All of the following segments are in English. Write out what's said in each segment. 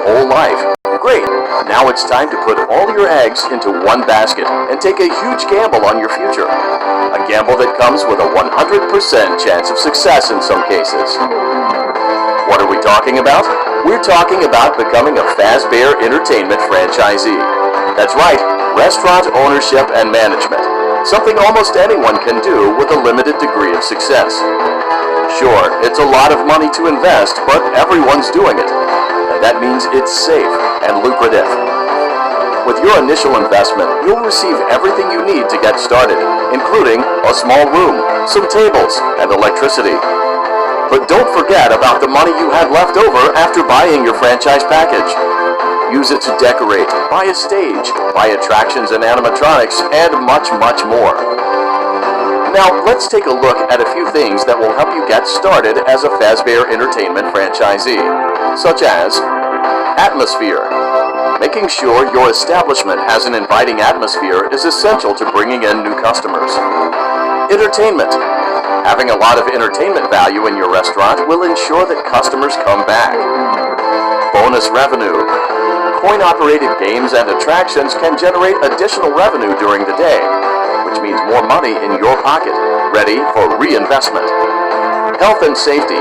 whole life. Great! Now it's time to put all your eggs into one basket and take a huge gamble on your future. A gamble that comes with a 100% chance of success in some cases. What are we talking about? We're talking about becoming a Fazbear Entertainment franchisee. That's right, restaurant ownership and management. Something almost anyone can do with a limited degree of success. Sure, it's a lot of money to invest, but everyone's doing it. And that means it's safe and lucrative. With your initial investment, you'll receive everything you need to get started, including a small room, some tables, and electricity. But don't forget about the money you had left over after buying your franchise package. Use it to decorate, buy a stage, buy attractions and animatronics, and much, much more. Now, let's take a look at a few things that will help you get started as a Fazbear Entertainment franchisee, such as atmosphere. Making sure your establishment has an inviting atmosphere is essential to bringing in new customers. Entertainment. Having a lot of entertainment value in your restaurant will ensure that customers come back. Bonus revenue. Coin-operated games and attractions can generate additional revenue during the day, which means more money in your pocket, ready for reinvestment. Health and safety.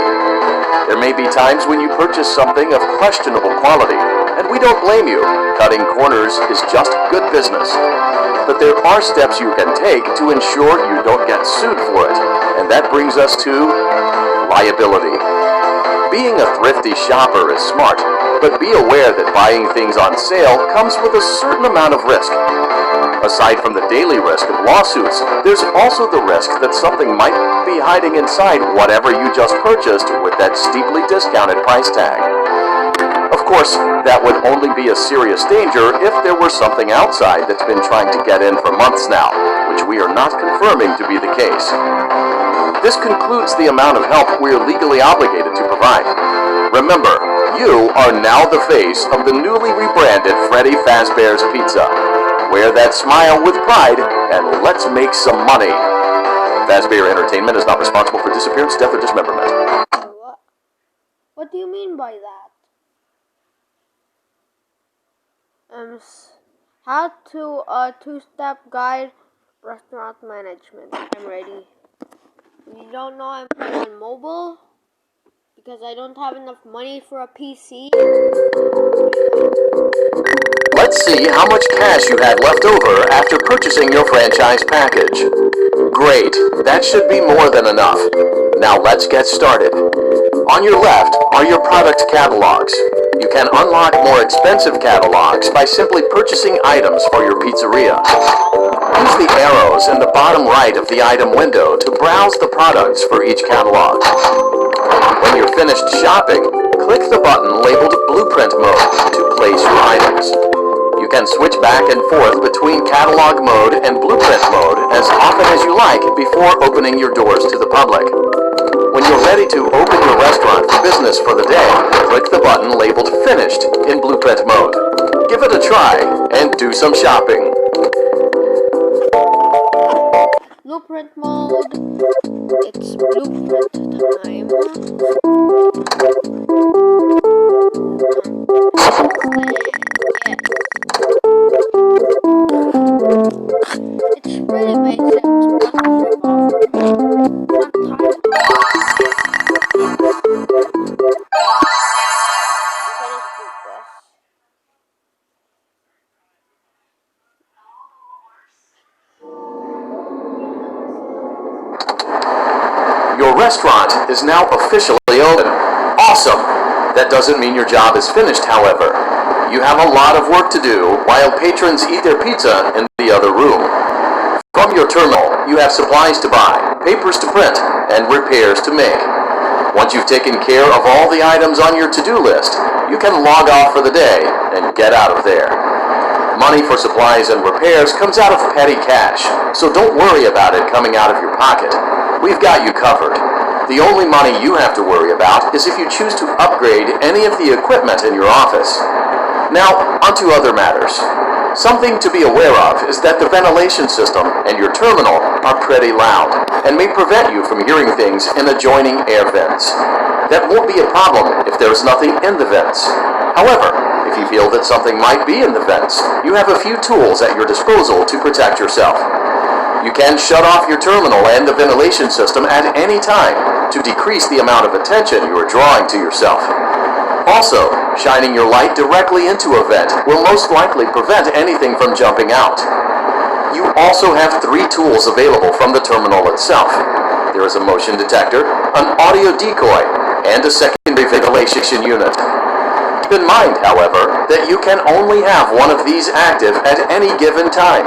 There may be times when you purchase something of questionable quality, and we don't blame you. Cutting corners is just good business. But there are steps you can take to ensure you don't get sued for it, and that brings us to liability. Being a thrifty shopper is smart, but be aware that buying things on sale comes with a certain amount of risk. Aside from the daily risk of lawsuits, there's also the risk that something might be hiding inside whatever you just purchased with that steeply discounted price tag. Of course, that would only be a serious danger if there were something outside that's been trying to get in for months now, which we are not confirming to be the case. This concludes the amount of help we are legally obligated to provide. Remember, you are now the face of the newly rebranded Freddy Fazbear's Pizza. Wear that smile with pride, and let's make some money. Fazbear Entertainment is not responsible for disappearance, death, or dismemberment. What do you mean by that? How to two-step guide restaurant management. I'm ready. You don't know I'm playing on mobile because I don't have enough money for a PC. Let's see how much cash you had left over after purchasing your franchise package. Great, that should be more than enough. Now let's get started. On your left are your product catalogs. You can unlock more expensive catalogs by simply purchasing items for your pizzeria. Use the arrows in the bottom right of the item window to browse the products for each catalog. When you're finished shopping, click the button labeled Blueprint Mode to place your items. You can switch back and forth between Catalog Mode and Blueprint Mode as often as you like before opening your doors to the public. When you're ready to open your restaurant for business for the day, click the button labeled Finished in Blueprint Mode. Give it a try and do some shopping. Blueprint mode. It's blueprint time. It's pretty basic. Your restaurant is now officially open. Awesome! That doesn't mean your job is finished, however. You have a lot of work to do while patrons eat their pizza in the other room. From your terminal, you have supplies to buy, papers to print, and repairs to make. Once you've taken care of all the items on your to-do list, you can log off for the day and get out of there. Money for supplies and repairs comes out of petty cash, so don't worry about it coming out of your pocket. We've got you covered. The only money you have to worry about is if you choose to upgrade any of the equipment in your office. Now, onto other matters. Something to be aware of is that the ventilation system and your terminal are pretty loud and may prevent you from hearing things in adjoining air vents. That won't be a problem if there's nothing in the vents. However, If you feel that something might be in the vents, you have a few tools at your disposal to protect yourself. You can shut off your terminal and the ventilation system at any time to decrease the amount of attention you are drawing to yourself. Also, shining your light directly into a vent will most likely prevent anything from jumping out. You also have 3 tools available from the terminal itself. There is a motion detector, an audio decoy, and a secondary ventilation unit. Keep in mind, however, that you can only have one of these active at any given time.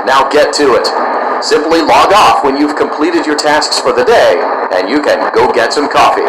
Now get to it. Simply log off when you've completed your tasks for the day, and you can go get some coffee.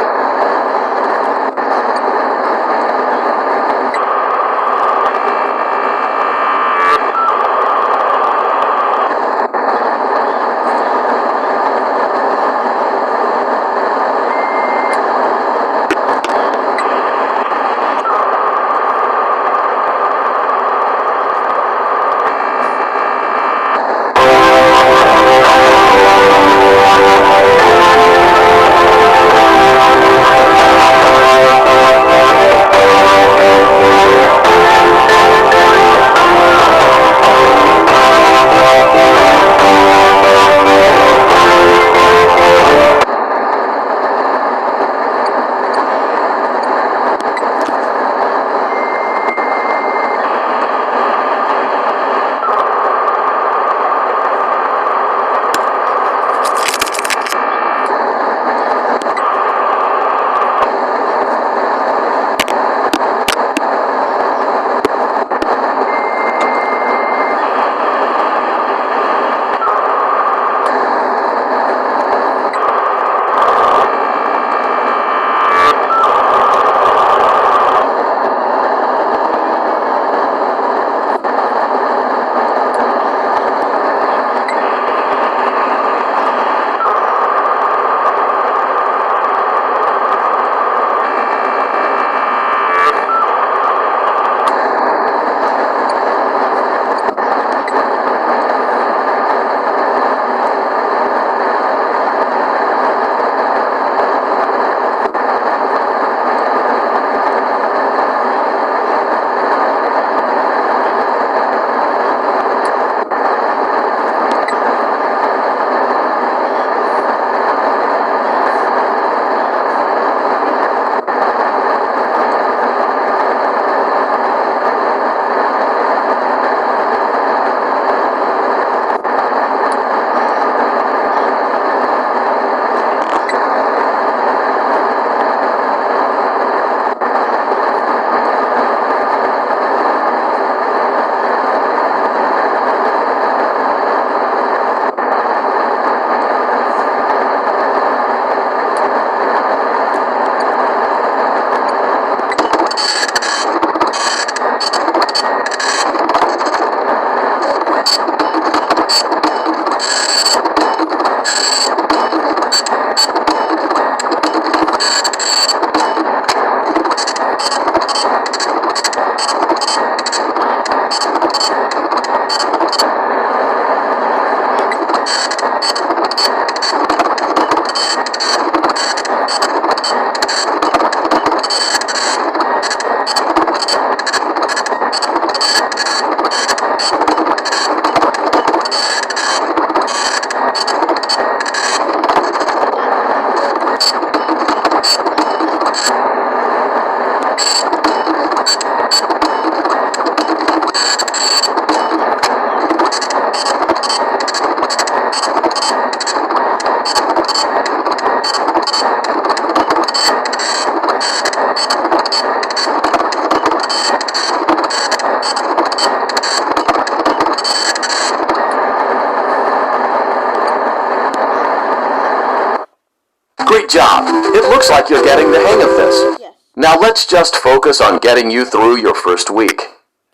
Great job! It looks like you're getting the hang of this. Yes. Now let's just focus on getting you through your first week.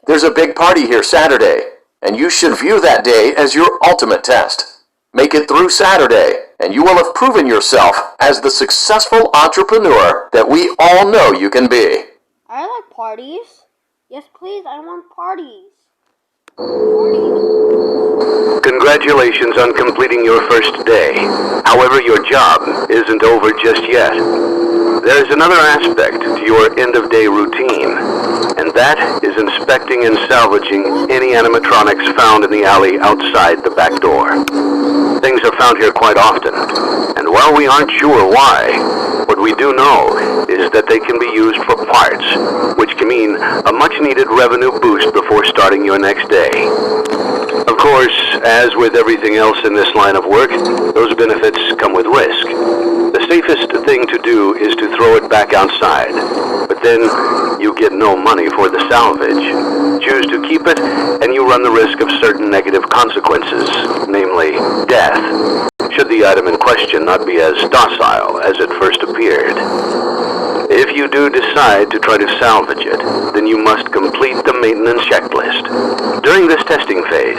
There's a big party here Saturday, and you should view that day as your ultimate test. Make it through Saturday, and you will have proven yourself as the successful entrepreneur that we all know you can be. I like parties. Yes, please, I want parties. Congratulations on completing your first day. However, your job isn't over just yet. There is another aspect to your end-of-day routine, and That is inspecting and salvaging any animatronics found in the alley outside the back door. Things are found here quite often, and while we aren't sure why, what we do know is that they can be used for parts, which can mean a much-needed revenue boost before starting your next day. Of course, as with everything else in this line of work, those benefits come with risk. The safest thing to do is to throw it back outside, but then you get no money for the salvage. Choose to keep it, and you run the risk of certain negative consequences, namely death, should the item in question not be as docile as it first appeared. If you do decide to try to salvage it, then you must complete the maintenance checklist. During this testing phase,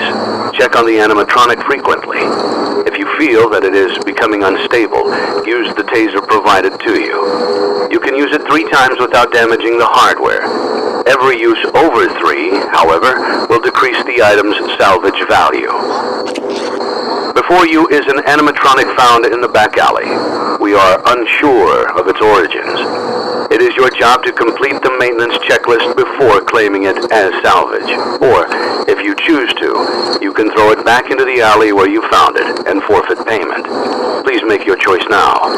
check on the animatronic frequently. If you feel that it is becoming unstable, use the taser provided to you. You can use it 3 times without damaging the hardware. Every use over 3, however, will decrease the item's salvage value. Before you is an animatronic found in the back alley. We are unsure of its origins. It is your job to complete the maintenance checklist before claiming it as salvage. Or, if you choose to, you can throw it back into the alley where you found it and forfeit payment. Please make your choice now.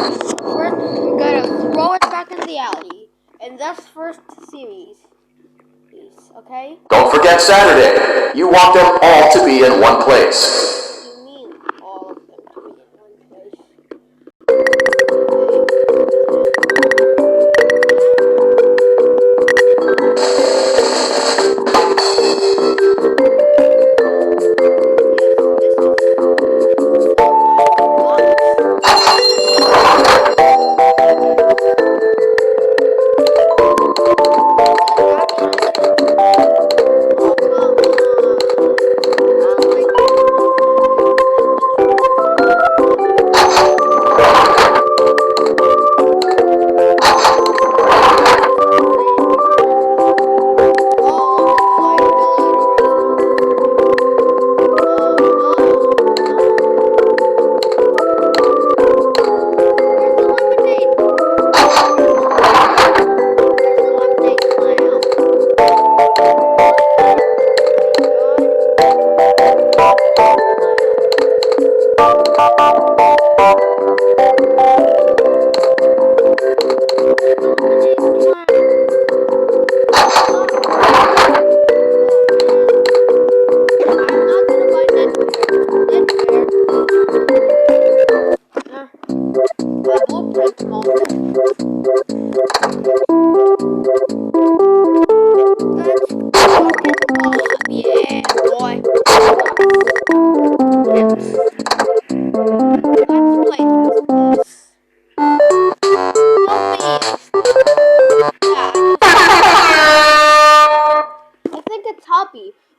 First, we gotta throw it back in the alley. In this first series. Okay? Don't forget Saturday. You want them all to be in one place. What do you mean, all of them to be in one place?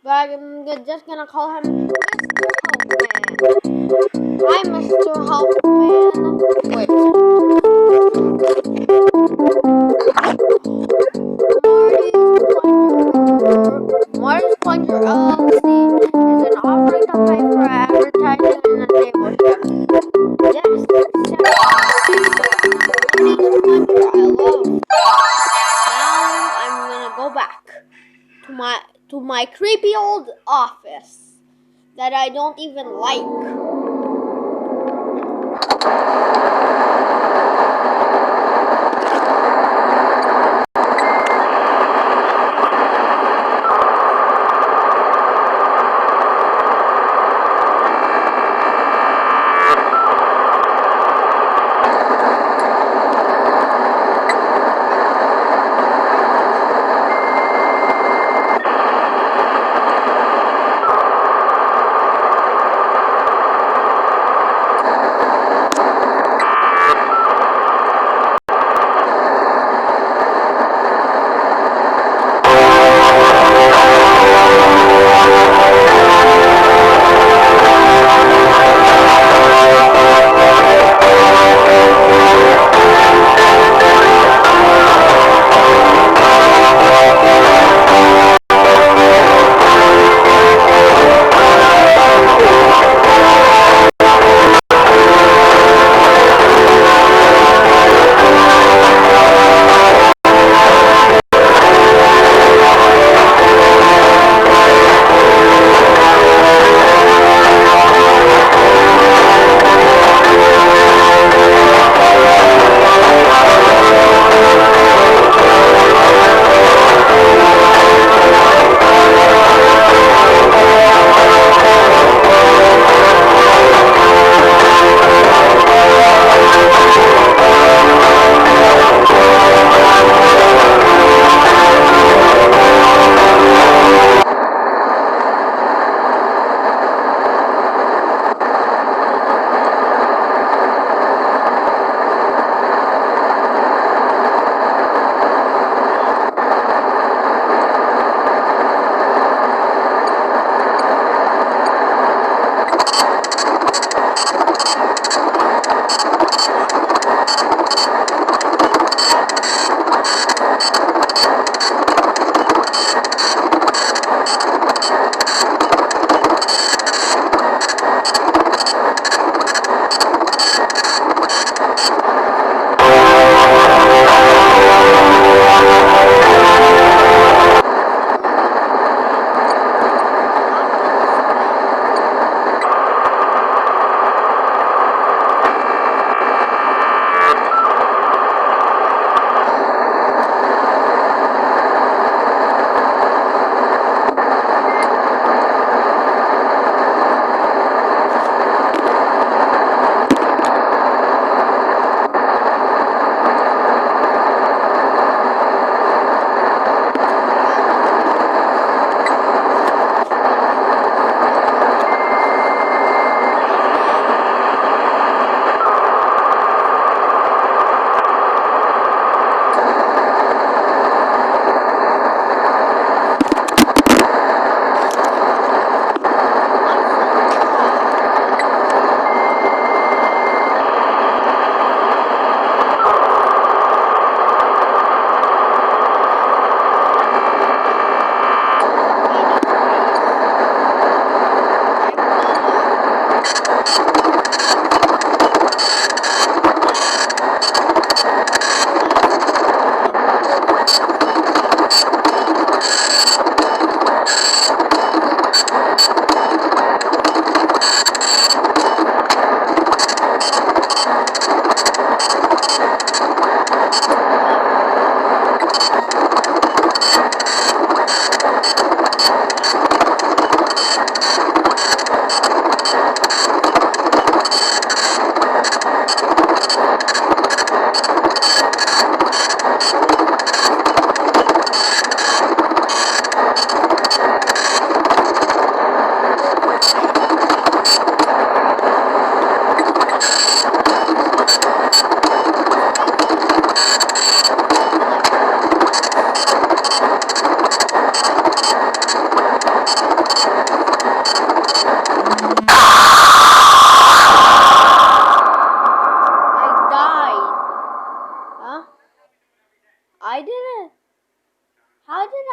But I'm just gonna call him Mr. Helpman. Hi, Mr. Helpman. Wait. Marty's Plunger LLC is an offering to pay for advertising in the neighborhood. Yes, Marty's Plunger, I love. Now I'm gonna go back to my creepy old office that I don't even like.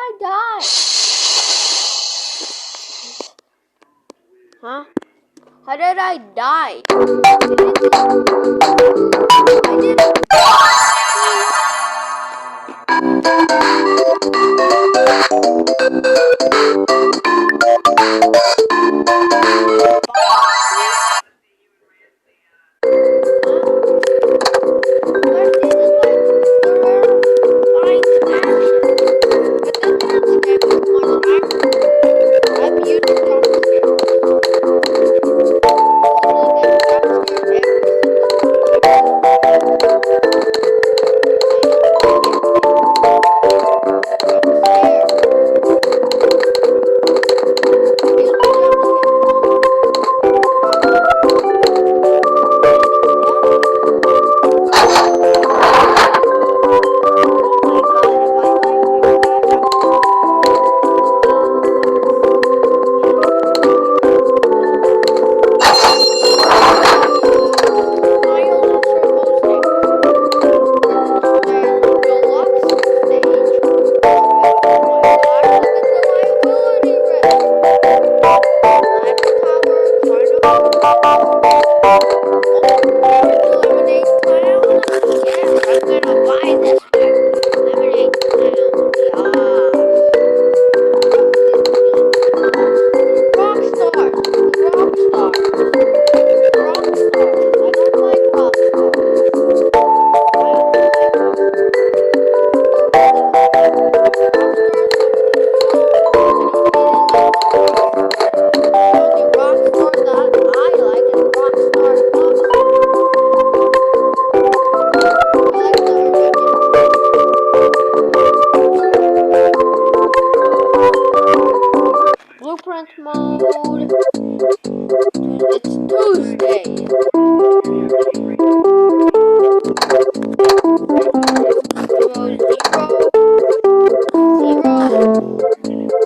I die? Huh? How did I die? I didn't. Blueprint mode. It's Tuesday. 0, 0.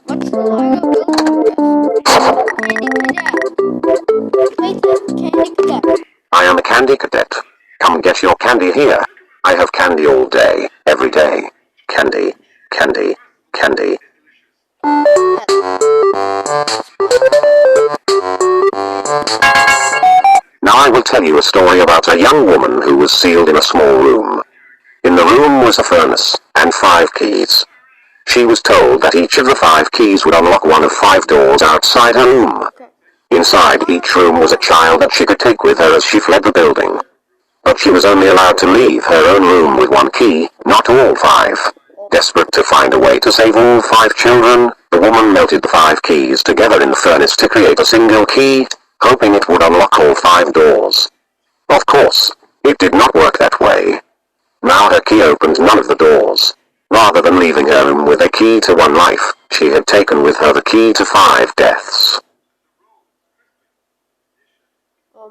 What's the liability risk? Candy Cadet. Clayton, Candy Cadet. I am a candy cadet. Come get your candy here. I have candy all day, every day. Candy, candy, candy. Now I will tell you a story about a young woman who was sealed in a small room. In the room was a furnace, and 5 keys. She was told that each of the 5 keys would unlock one of 5 doors outside her room. Inside each room was a child that she could take with her as she fled the building. But she was only allowed to leave her own room with 1 key, not all 5. Desperate to find a way to save all 5 children, the woman melted the 5 keys together in the furnace to create a single key, hoping it would unlock all 5 doors. Of course, it did not work that way. Now her key opened none of the doors. Rather than leaving her room with a key to 1 life, she had taken with her the key to 5 deaths.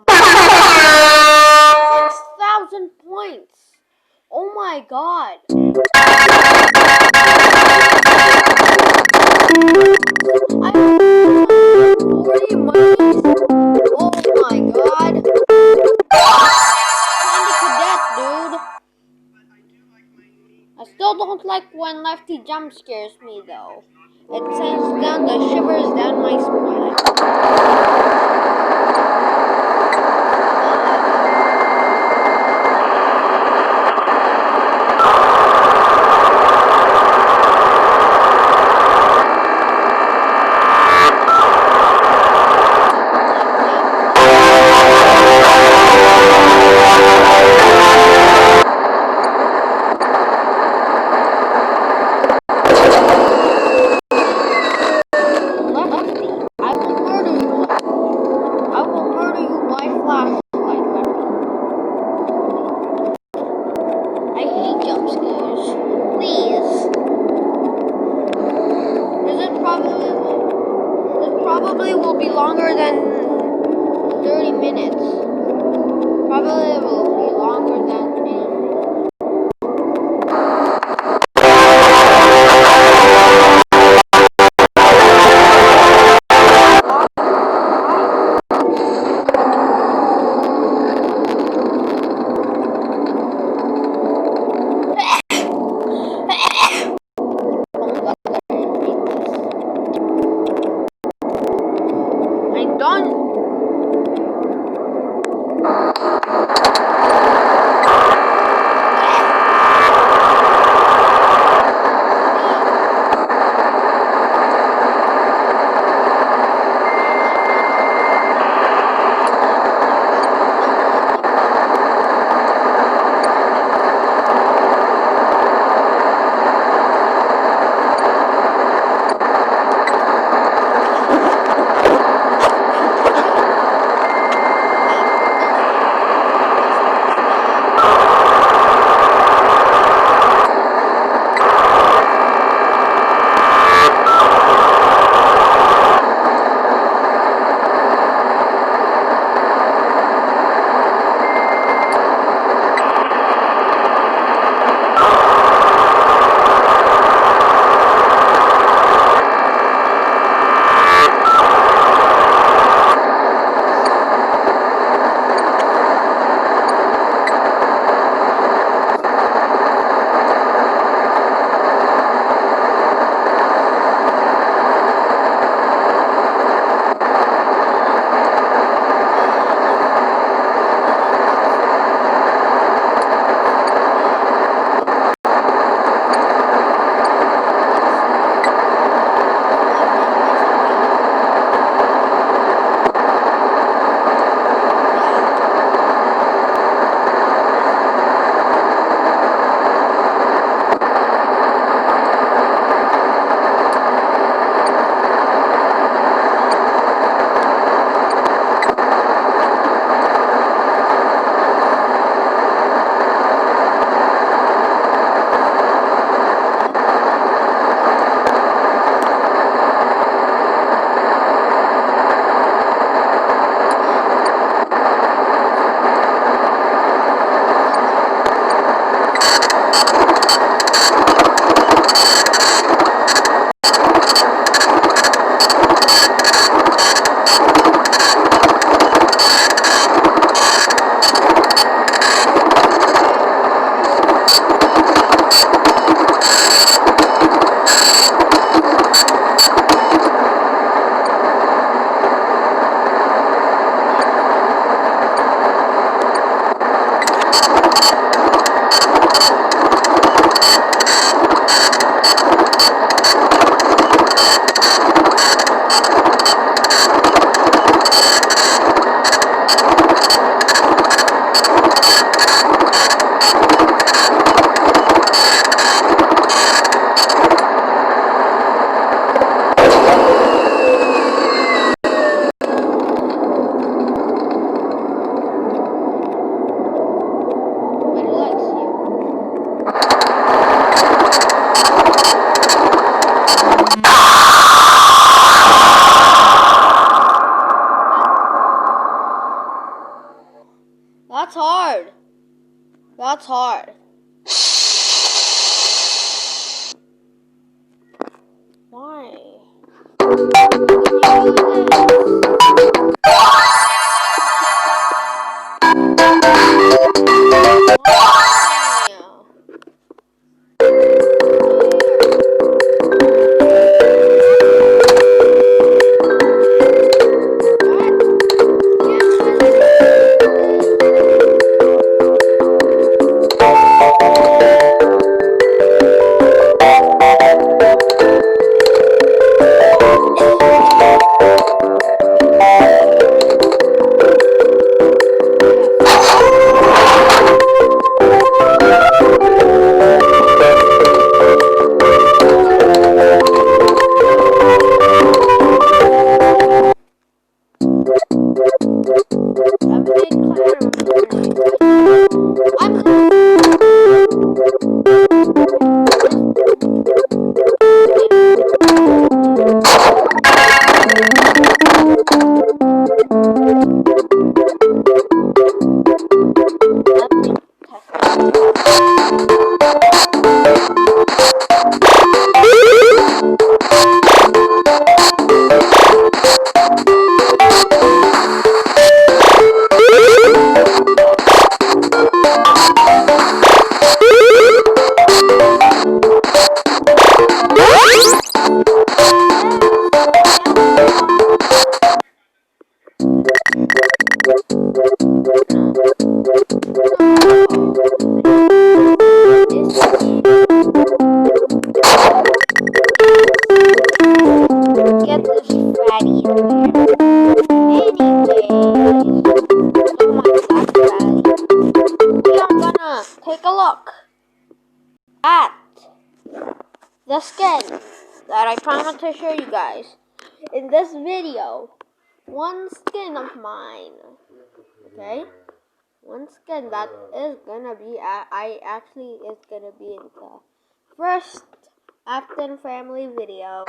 6,000 points. Oh my god. I have 40 monies. Oh my god. Candy Cadet, dude. I still don't like when Lefty jump scares me though. It sends down the shivers down my spine. Probably will be longer than 30 minutes. Probably will be longer than anything. That's hard. That's hard. Why? Get this fatty in there. Anyways, so much that fatty. We are gonna take a look at the skin that I promised to show you guys in this video. One skin of mine. Okay? One skin that is gonna be, I actually is gonna be in the first Afton family video.